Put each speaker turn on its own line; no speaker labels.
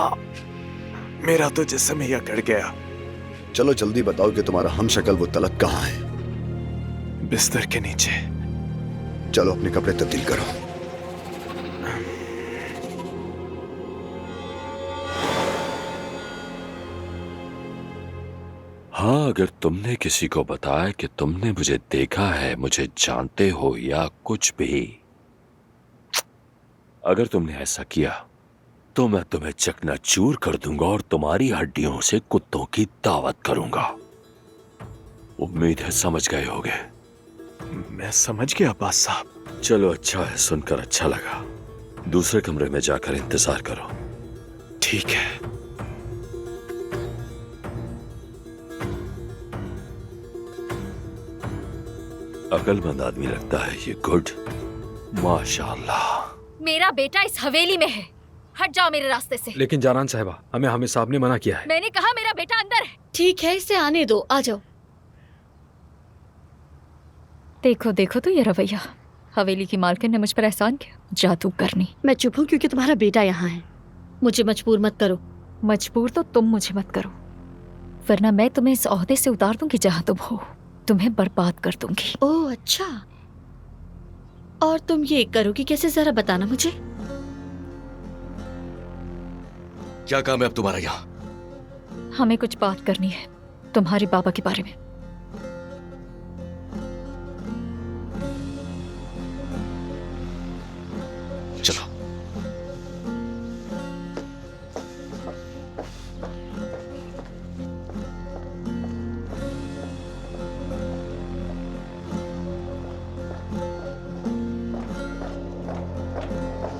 हाँ, मेरा तो जिस्म ही अकड़ गया।
चलो जल्दी बताओ कि तुम्हारा हमशक्ल वो तलक कहाँ है।
बिस्तर के नीचे।
चलो अपने कपड़े तब्दील करो।
हाँ, अगर तुमने किसी को बताया कि तुमने मुझे देखा है, मुझे जानते हो या कुछ भी, अगर तुमने ऐसा किया तो मैं तुम्हें चकनाचूर कर दूंगा और तुम्हारी हड्डियों से कुत्तों की दावत करूंगा। उम्मीद है समझ गए होगे।
मैं समझ गया अब्बास साहब।
चलो अच्छा है, सुनकर अच्छा लगा। दूसरे कमरे में जाकर इंतजार करो।
ठीक है।
अकलमंद आदमी लगता है ये। गुड, माशाअल्लाह।
मेरा बेटा इस हवेली में है, हट जाओ मेरे रास्ते से।
लेकिन जारान साहिबा, हमें हामिद साहब ने मना किया है।
मैंने कहा मेरा बेटा अंदर है।
ठीक है, इसे आने दो, आ जाओ।
देखो देखो तो ये रवैया, हवेली की मालकिन ने मुझ पर एहसान किया, जादू करनी।
मैं चुप हूँ क्योंकि तुम्हारा बेटा यहाँ है। मुझे मजबूर मत करो।
मजबूर तो तुम मुझे मत करो, वरना मैं तुम्हें इस ओहदे से उतार दूंगी जहाँ तुम हो। तुम्हें बर्बाद कर दूंगी।
ओह अच्छा, और तुम ये करोगी कैसे, जरा बताना मुझे।
क्या काम है अब तुम्हारा यहाँ?
हमें कुछ बात करनी है तुम्हारे बाबा के बारे में।